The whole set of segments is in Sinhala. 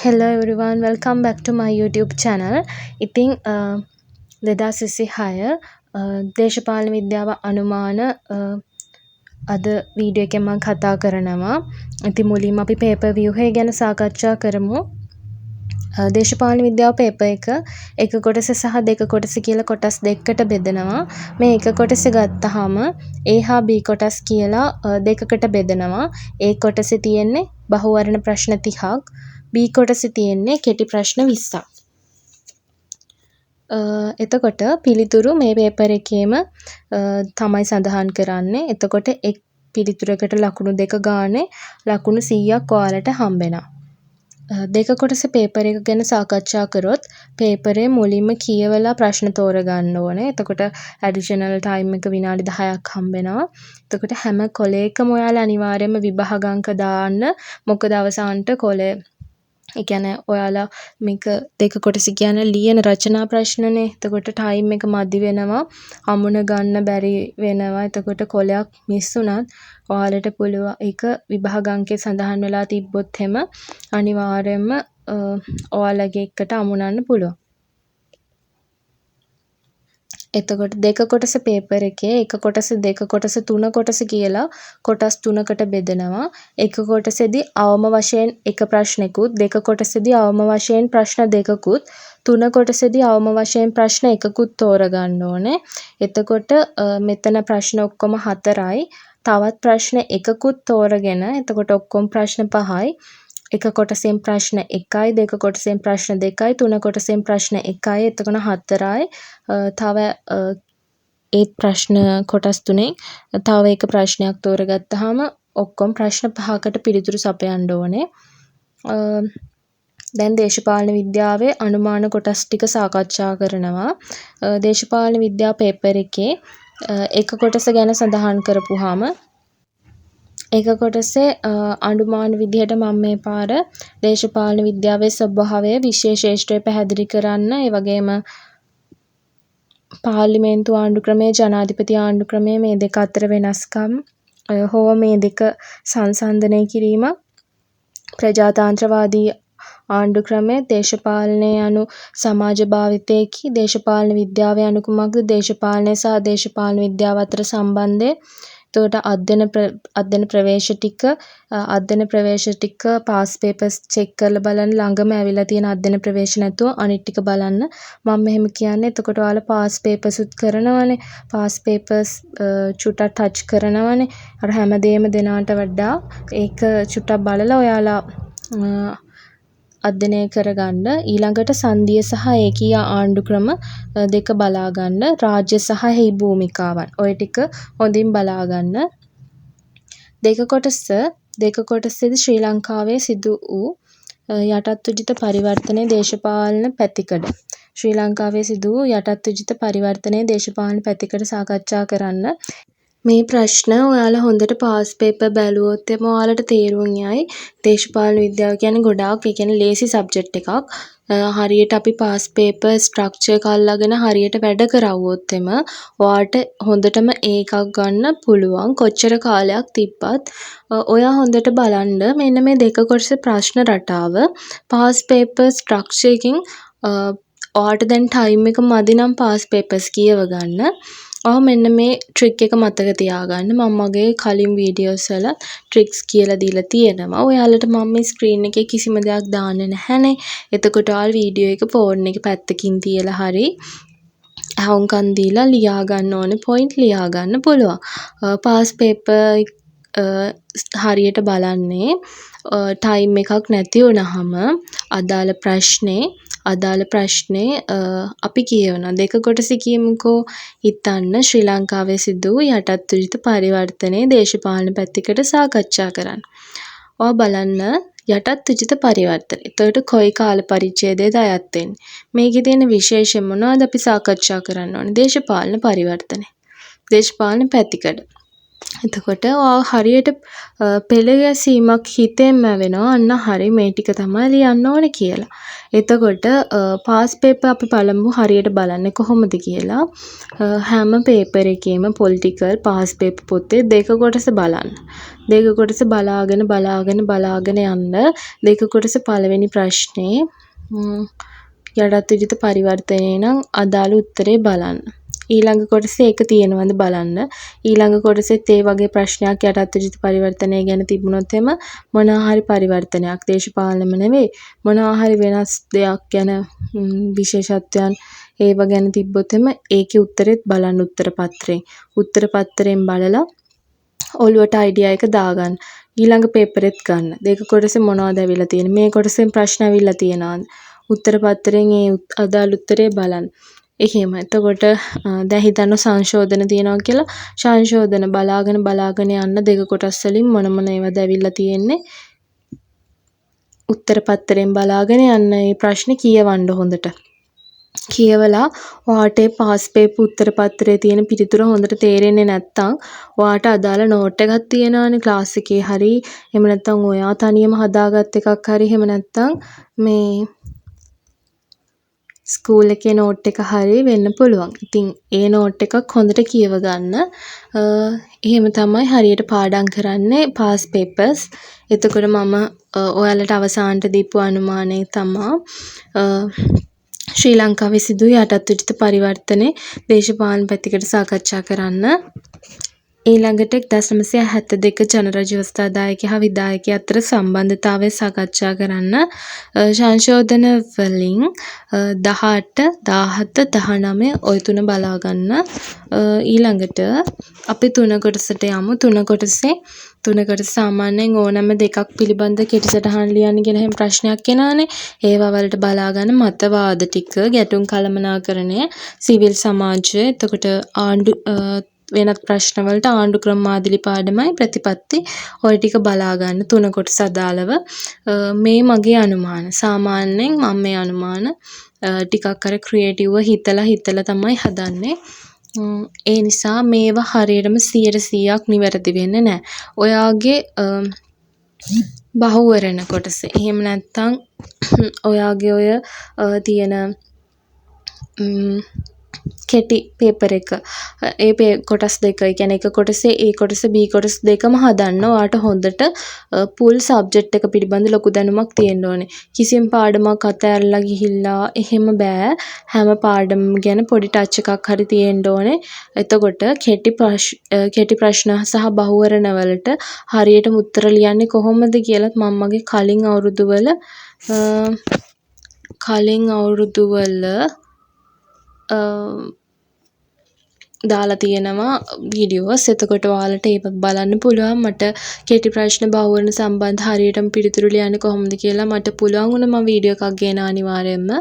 Hello everyone, welcome back to my YouTube channel. ඉතින් 2026 දේශපාලන විද්‍යාව අනුමාන අද වීඩියෝ එකෙන් මම කතා කරනවා. ඉතින් මුලින්ම අපි පේපර් ව්‍යුහය ගැන සාකච්ඡා කරමු. දේශපාලන විද්‍යාව පේපර් එක කොටස සහ දෙක කොටස කියලා කොටස් දෙකකට බෙදනවා. මේ එක කොටස ගත්තාම A හා B කොටස් කියලා දෙකකට බෙදනවා. A කොටසේ තියෙන්නේ බහුවර්ණ ප්‍රශ්න 30ක්, B කොටසේ තියෙන්නේ කෙටි ප්‍රශ්න 20ක්. එතකොට පිළිතුරු මේ පේපර් එකේම තමයි සඳහන් කරන්නේ. එතකොට එක් පිළිතුරකට ලකුණු දෙක ගානේ ලකුණු 100ක් ඔයාලට හම්බෙනවා. දෙක කොටස පේපර් එක ගැන සාකච්ඡා කරොත් පේපරේ මුලින්ම කියවලා ප්‍රශ්න තෝරගන්න ඕනේ. එතකොට ඇඩිෂනල් ටයිම් එක විනාඩි 10ක් හම්බෙනවා. එතකොට හැම කොලයකම ඔයාලා අනිවාර්යයෙන්ම විභාග අංක දාන්න. මොකද අවසානට කොලේ ඒ කියන්නේ ඔයාලා මේක දෙක කොටස කියන්නේ ලියන රචනා ප්‍රශ්නනේ. එතකොට ටයිම් එක මදි වෙනවා. අමුණ ගන්න බැරි වෙනවා. එතකොට කොලයක් මිස් වුණත් ඔයාලට පුළුවන් ඒක විභාග අංකේ සඳහන් වෙලා තිබ්බොත් එහෙම අනිවාර්යයෙන්ම ඔයාලගේ එකට අමුණන්න පුළුවන්. එතකොට දෙක කොටස පේපර් එකේ එක කොටස දෙක කොටස තුන කොටස කියලා කොටස් තුනකට බෙදනවා. එක කොටසේදී අවම වශයෙන් එක ප්‍රශ්නයකුත්, දෙක කොටසේදී අවම වශයෙන් ප්‍රශ්න දෙකකුත්, තුන කොටසේදී අවම වශයෙන් ප්‍රශ්න එකකුත් තෝරගන්න ඕනේ. එතකොට මෙතන ප්‍රශ්න ඔක්කොම 4යි. තවත් ප්‍රශ්න එකකුත් තෝරගෙන එතකොට ඔක්කොම ප්‍රශ්න 5යි. එක කොටසෙන් ප්‍රශ්න 1යි, දෙක කොටසෙන් ප්‍රශ්න 2යි, තුන කොටසෙන් ප්‍රශ්න 1යි, එතකොට 4යි. තව ඒ ප්‍රශ්න කොටස් තුනෙන් තව එක ප්‍රශ්නයක් තෝරගත්තාම ඔක්කොම ප්‍රශ්න 5කට පිළිතුරු සපයන්න ඕනේ. දැන් දේශපාලන විද්‍යාවේ අනුමාන කොටස් ටික සාකච්ඡා කරනවා. දේශපාලන විද්‍යාව පේපර් එකේ එක කොටස ගැන සඳහන් කරපුවාම එක කොටසේ අනුමාන විදිහට මම මේ පාර දේශපාලන විද්‍යාවේ ස්වභාවය විශේෂේෂ්ත්‍රය පැහැදිලි කරන්න, ඒ වගේම පාර්ලිමේන්තු ආණ්ඩු ක්‍රමය, ජනාධිපති ආණ්ඩු ක්‍රමය මේ දෙක අතර වෙනස්කම් හෝ මේ දෙක සංසන්දනය කිරීම, ප්‍රජාතන්ත්‍රවාදී ආණ්ඩු ක්‍රමය, දේශපාලනය යනු සමාජ භාවිතයකි, දේශපාලන විද්‍යාව යනු කුමක්ද, දේශපාලනය සහ දේශපාලන විද්‍යාව අතර සම්බන්ධය. එතකොට අධ්‍යයන ප්‍රවේශ ටික පාස් පේපර්ස් චෙක් කරලා බලන්න, ළඟම ඇවිල්ලා තියෙන අධ්‍යයන ප්‍රවේශ නැතුව අනිත් ටික බලන්න. මම මෙහෙම කියන්නේ එතකොට ඔයාලා පාස් පේපර්ස් උත් කරනවනේ. පාස් පේපර්ස් චුට්ටක් ටච් කරනවනේ. අර හැමදේම දෙනාට වඩා ඒක චුට්ටක් බලලා ඔයාලා අධ්‍යයනය කරගන්න. ඊළඟට සංධීය සහ ඒකීය ආණ්ඩු ක්‍රම දෙක බලා ගන්න. රාජ්‍ය සහ එහි භූමිකාවන් ඔය ටික හොඳින් බලා ගන්න. දෙක කොටසේදී ශ්‍රී ලංකාවේ සිදු වූ යටත් විජිත පරිවර්තනයේ දේශපාලන පැතිකඩ. ශ්‍රී ලංකාවේ සිදු වූ යටත් විජිත පරිවර්තනයේ දේශපාලන පැතිකඩ සාකච්ඡා කරන්න. මේ ප්‍රශ්න ඔයාලා හොඳට පාස් පේපර් බැලුවොත් එම ඔයාලට තේරුම් යයි. දේශපාලන විද්‍යාව කියන්නේ ගොඩාක් ඒ කියන්නේ ලේසි සබ්ජෙක්ට් එකක්. හරියට අපි පාස් පේපර් ස්ට්‍රක්චර් එක අල්ලගෙන හරියට වැඩ කරවුවොත් එම ඔයාට හොඳටම ඒකක් ගන්න පුළුවන්. කොච්චර කාලයක් තිබ්බත් ඔයා හොඳට බලන්න මෙන්න මේ දෙක කොටසේ ප්‍රශ්න රටාව පාස් පේපර් ස්ට්‍රක්චර් එකකින් ඔයාට දැන් ටයිම් එක මදි නම් පාස් පේපර්ස් කියව ගන්න. මෙන්න මේ ට්‍රික් එක මතක තියාගන්න. මම මගේ කලින් වීඩියෝස් වල ට්‍රික්ස් කියලා දීලා තියෙනවා. ඔයාලට මම මේ ස්ක්‍රීන් එකේ කිසිම දෙයක් දාන්නේ නැහැනේ. එතකොට ඔයාලා වීඩියෝ එක ෆෝන් එක පැත්තකින් තියලා හරි අහුම්කන් දීලා ලියා ගන්න ඕනේ පොයින්ට් ලියා ගන්න පුළුවන්. පාස් පේපර් හරියට බලන්නේ ටයිම් එකක් නැති වුනහම අදාළ ප්‍රශ්නේ අපි කියවනවා. දෙක කොටස කියමුකෝ. හිතන්න ශ්‍රී ලංකාවේ සිදු වූ යටත් විජිත පරිවර්තනයේ දේශපාලන පැතිකඩ සාකච්ඡා කරන්න. ඔයා බලන්න යටත් විජිත පරිවර්තන. එතකොට කොයි කාල පරිච්ඡේදයේද අයත් වෙන්නේ? මේකේ තියෙන විශේෂය මොනවද අපි සාකච්ඡා කරන්න ඕනේ? දේශපාලන පරිවර්තනය. දේශපාලන පැතිකඩ. එතකොට ඔයා හරියට පෙළ ගැසීමක් හිතෙන්ම වෙනවා අන්න හරි මේ ටික තමයි ලියන්න ඕනේ කියලා. එතකොට පාස් පේපර් අපි බලමු හරියට බලන්නේ කොහොමද කියලා. හැම පේපර් එකේම පොලිටිකල් පාස් පේපර් පොතේ දෙක කොටස බලන්න. දෙක කොටස බලාගෙන යන්න. දෙක කොටස පළවෙනි ප්‍රශ්නේ යටත් විජිත පරිවර්තනයේ නම් අදාළ උත්තරේ බලන්න. ඊළඟ කොටසේ ඒක තියෙනවද බලන්න. ඊළඟ කොටසෙත් ඒ වගේ ප්‍රශ්නයක් යටත් විජිත පරිවර්තනය ගැන තිබුණොත් එම මොනවා හරි පරිවර්තනයක් දේශපාලනම නෙවෙයි මොනවා හරි වෙනස් දෙයක් ගැන විශේෂත්වයන් ඒව ගැන තිබ්බොත් එම ඒකේ උත්තරෙත් බලන්න උත්තර පත්‍රයෙන් බලලා ඔළුවට අයිඩියා එක දාගන්න. ඊළඟ පේපරෙත් ගන්න. දෙක කොටසේ මොනවද ඇවිල්ලා තියෙන්නේ? මේ කොටසෙන් ප්‍රශ්න ඇවිල්ලා තියෙනවද? උත්තර පත්‍රයෙන් ඒ අදාළ උත්තරේ බලන්න. එහෙම. එතකොට දැන් හිතන්න සංශෝධන තියෙනවා කියලා. සංශෝධන බලාගෙන යන්න දෙක කොටස් වලින් මොන ඒවාද ඇවිල්ලා තියෙන්නේ. උත්තර පත්‍රයෙන් බලාගෙන යන්න මේ ප්‍රශ්නේ කියවන්න හොඳට. කියවලා ඔයාට පාස් පේපර් උත්තර පත්‍රයේ තියෙන පිළිතුර හොඳට තේරෙන්නේ නැත්නම් ඔයාට අදාළ නෝට් එකක් තියෙනවානේ ක්ලාස් එකේ හරි එහෙම නැත්නම් ඔයා තනියම හදාගත් එකක් හරි එහෙම නැත්නම් මේ ස්කූල් එකේ නෝට් එක හරි වෙන්න පුළුවන්. ඉතින් ඒ නෝට් එකක් හොඳට කියව ගන්න. එහෙම තමයි හරියට පාඩම් කරන්නේ පාස් පේපර්ස්. එතකොට මම ඔයාලට අවසානට දීපු අනුමානය තමයි ශ්‍රී ලංකාවේ සිදු යටත් විජිත පරිවර්තනයේ දේශපාලන පැතිකඩ සාකච්ඡා කරන්න. ඊළඟට 1972 ජනරජ ව්‍යවස්ථාදායකයා හා විධායකයා අතර සම්බන්ධතාවය සාකච්ඡා කරන්න. සංශෝධන වලින් 18, 17, 19 ඔය තුන බලා ගන්න. ඊළඟට අපි තුන කොටසට යමු. තුන කොටස සාමාන්‍යයෙන් ඕනෑම දෙකක් පිළිබඳ කෙටි සටහන් ලියන්න කියන හැම ප්‍රශ්නයක් එනවානේ. ඒවා වලට බලා ගන්න මතවාද ටික, ගැටුම් කළමනාකරණය, සිවිල් සමාජය, එතකොට ආණ්ඩු වෙනත් ප්‍රශ්න වලට ආණ්ඩු ක්‍රම මාදිලි පාඩමයි ප්‍රතිපත්ති ඔය ටික බලා ගන්න තුන කොටස අදාළව. මේ මගේ අනුමාන. සාමාන්‍යයෙන් මම මේ අනුමාන ටිකක් අර ක්‍රියේටිව්ව හිතලා තමයි හදන්නේ. ඒ නිසා මේවා හරියටම 100%ක් නිවැරදි වෙන්නේ නැහැ. ඔයාගේ බහුවරණ කොටස. එහෙම නැත්නම් ඔයාගේ ඔය තියෙන කෙටි පේපර් එක ඒ කොටස් දෙක කියන්නේ එක කොටසේ A කොටස B කොටස් දෙකම හදන්න ඔයාට හොඳට පුල් සබ්ජෙක්ට් එක පිළිබඳ ලොකු දැනුමක් තියෙන්න ඕනේ. කිසිම පාඩමක් අතහැරලා ගිහිල්ලා එහෙම බෑ. හැම පාඩම ගැන පොඩි ටච් එකක් හරි තියෙන්න ඕනේ. එතකොට කෙටි ප්‍රශ්න සහ බහුවරණ වලට හරියටම උත්තර ලියන්නේ කොහොමද කියලා මම මගේ කලින් අවුරුදුවල දාලා තියෙනවා වීඩියෝස්. එතකොට ඔයාලට ඒක බලන්න පුළුවන්. මට කෙටි ප්‍රශ්න බහුවරණ සම්බන්ධ හරියටම පිළිතුරු ලියන්නේ කොහොමද කියලා මට පුළුවන් වුණා මම වීඩියෝ එකක් ගෙන අනිවාර්යයෙන්ම.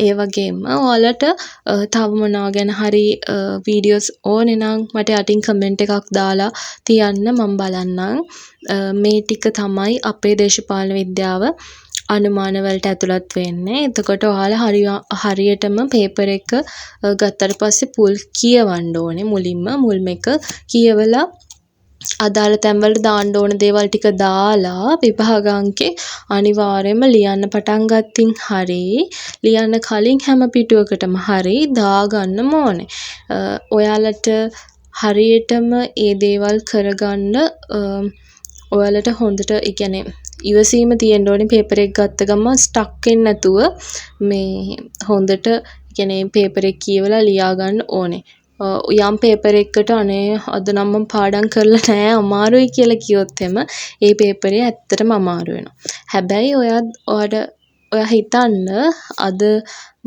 ඒ වගේම ඔයාලට තව මොනවා ගැන හරි වීඩියෝස් ඕනේ නම් මට යටින් කමෙන්ට් එකක් දාලා තියන්න මම බලන්නම්. මේ ටික තමයි අපේ දේශපාලන විද්‍යාව අනුමාන වලට ඇතුළත් වෙන්නේ. එතකොට ඔයාලා හරියටම පේපර් එක ගත්තට පස්සේ පුල් කියවන්න ඕනේ. මුල්ම එක කියවලා අදාළ තැන්වලට දාන්න ඕන දේවල් ටික දාලා විභාග අංකේ අනිවාර්යයෙන්ම ලියන්න පටන් ගත්තින් හරි ලියන්න කලින් හැම පිටුවකටම හරි දාගන්න ඕනේ. ඔයාලට හරියටම ඒ දේවල් කරගන්න ඔයාලට හොඳට ඒ කියන්නේ ඉවසීම තියෙන්න ඕනේ. පේපර් එක ගත්ත ගමන් ස්ටක් වෙන්නේ නැතුව මේ හොඳට කියන්නේ පේපර් එක කියවලා ලියා ගන්න ඕනේ. යම් පේපර් එකකට අනේ අද නම් මම පාඩම් කරලා නැහැ අමාරුයි කියලා කිව්වොත් ඒ පේපරේ ඇත්තටම අමාරු වෙනවා. හැබැයි ඔයා හිතන්න අද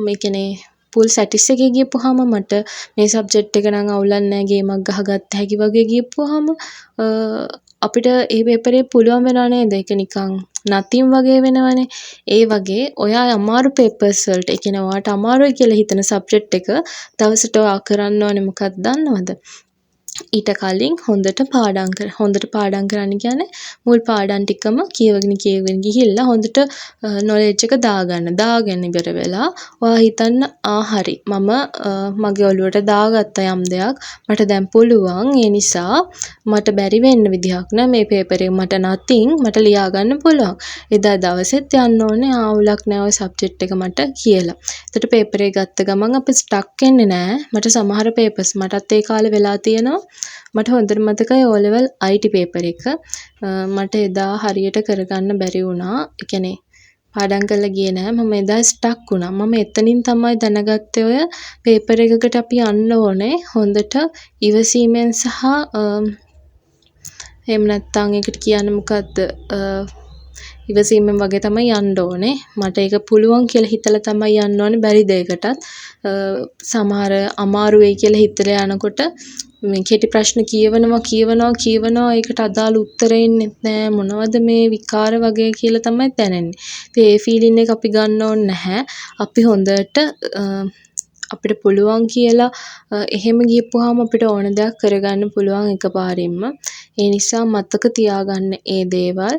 මේ කියන්නේ පුල් සැටිස් එකේ ගියපුවාම මට මේ සබ්ජෙක්ට් එක නම් අවුලක් නැහැ ගේමක් ගහගත්ත හැකි වගේ ගියපුවාම අපිට ඒ පේපරේ පුළුවන් වෙනව නේද? ඒක නිකන් නතින් වගේ වෙනවනේ. ඒ වගේ ඔයා අමාරු පේපර්ස් වලට ඒ කියන්නේ ඔයාට අමාරුයි කියලා හිතන සබ්ජෙක්ට් එක දවසට ඔයා කරන්න ඕනේ මොකක්ද දන්නවද? ඊට කලින් හොඳට පාඩම් කරන්න කියන්නේ මුල් පාඩම් ටිකම කියවගෙන ගිහිල්ලා හොඳට නොලෙජ් එක දාගෙන ඉවර වෙලා ඔයා හිතන්න හරි මම මගේ ඔළුවට දාගත්ත යම් දෙයක් මට දැන් පුළුවන් ඒ නිසා මට බැරි වෙන්න විදිහක් නෑ මේ පේපර් එක මට මට ලියා ගන්න පුළුවන් එදා දවසෙත් යන්න ඕනේ ආවුලක් නෑ ඔය සබ්ජෙක්ට් එක මට කියලා. එතකොට පේපර් එක ගත්ත ගමන් අපි ස්ටක් වෙන්නේ නෑ. මට සමහර පේපර්ස් මටත් ඒ කාලේ වෙලා තියෙනවා. මට හොඳට මතකයි O level IT පේපර් එක මට එදා හරියට කරගන්න බැරි වුණා. ඒ කියන්නේ පාඩම් කරලා ගියේ නෑ. මම එදා ස්ටක් වුණා. මම එතනින් තමයි දැනගත්තේ ඔය පේපර් එකකට අපි යන්න ඕනේ හොඳට ඉවසීමෙන් සහ එහෙම නැත්නම් ඒකට කියන්නේ මොකද්ද ඉවසීමෙන් වගේ තමයි යන්න ඕනේ. මට ඒක පුළුවන් කියලා හිතලා තමයි යන්න ඕනේ බැරි දෙයකටත්. සමහර අමාරු වෙයි කියලා හිතලා යනකොට මේ කෙටි ප්‍රශ්න කියවනවා ඒකට අදාළ උත්තරේ එන්නේ නැහැ මොනවද මේ විකාර වගේ කියලා තමයි දැනෙන්නේ. ඉතින් ඒ ෆීලින් එක අපි ගන්න ඕනේ නැහැ. අපි හොඳට අපිට පුළුවන් කියලා එහෙම ගියපුවාම අපිට ඕන දෙයක් කරගන්න පුළුවන් එකපාරින්ම. ඒ නිසා මතක තියාගන්න ඒ දේවල්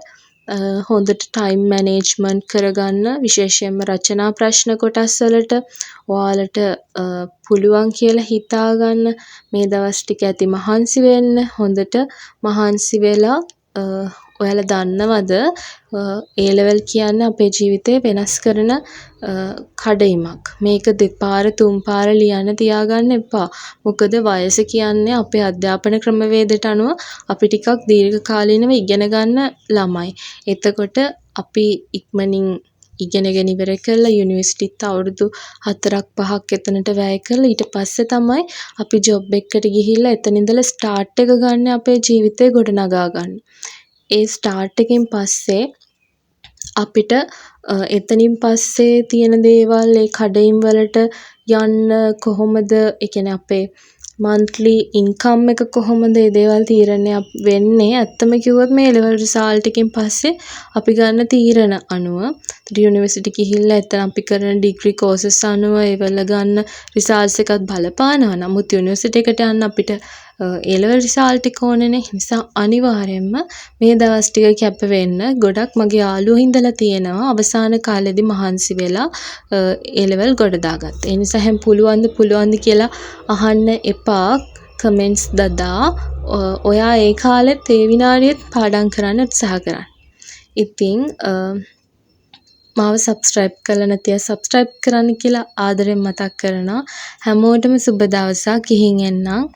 හොඳට ටයිම් මැනේජ්මන්ට් කරගන්න විශේෂයෙන්ම රචනා ප්‍රශ්න කොටස් වලට ඔයාලට පුළුවන් කියලා හිතාගන්න මේ දවස් ටික ඇති මහන්සි වෙන්න හොඳට මහන්සි වෙලා ඔයාලා දන්නවද A level කියන්නේ අපේ ජීවිතේ වෙනස් කරන කඩයිමක්. මේක දෙපාර තුන් පාර ලියන්න තියාගන්න එපා. මොකද වයස කියන්නේ අපේ අධ්‍යාපන ක්‍රමවේදයට අනුව අපි ටිකක් දීර්ඝකාලීනව ඉගෙන ගන්න ළමයි. එතකොට අපි ඉක්මනින් ඉගෙනගෙන ඉවර කරලා යුනිවර්සිටිත් අවුරුදු 4-5ක් එතනට වැය කරලා ඊට පස්සේ තමයි අපි ජොබ් එකකට ගිහිල්ලා එතන ඉඳලා ස්ටාර්ට් එක ගන්න අපේ ජීවිතේ ගොඩනගා ගන්න. ඒ ස්ටාර්ට් එකෙන් පස්සේ අපිට එතනින් පස්සේ තියෙන දේවල් ඒ කඩයිම් වලට යන්න කොහොමද ඒ කියන්නේ අපේ monthly income එක කොහොමද ඒ දේවල් තීරණය වෙන්නේ ඇත්තම කිව්වොත් මේ level result එකෙන් පස්සේ අපි ගන්න තීරණ අනුව යුනිවර්සිටි ගිහිල්ලා එතන අපි කරන ඩිග්‍රී කෝසස් අනුව ඒවල ගන්න රිසල්ට්ස් එකත් බලපානවා. නමුත් යුනිවර්සිටි එකට යන්න අපිට ඒ level result එක ඕනේනේ. නිසා අනිවාර්යයෙන්ම මේ දවස් ටික කැප වෙන්න ගොඩක් මගේ යාළුවෝ හින්දලා තියෙනවා අවසාන කාලෙදී මහන්සි වෙලා ඒ level ගොඩ දාගත්තා. ඒ නිසා හැම පුළුවන්ද කියලා අහන්න එපා කමෙන්ට්ස් දදා ඔයා ඒ කාලෙත් ඒ විනාඩියෙත් පාඩම් කරන්න උත්සාහ කරන්න. ඉතින් මාව සබ්ස්ක්‍රයිබ් කරලා නැති අය සබ්ස්ක්‍රයිබ් කරන්න කියලා ආදරෙන් මතක් කරනවා. හැමෝටම සුබ දවසක්. ගිහින් එන්නම්.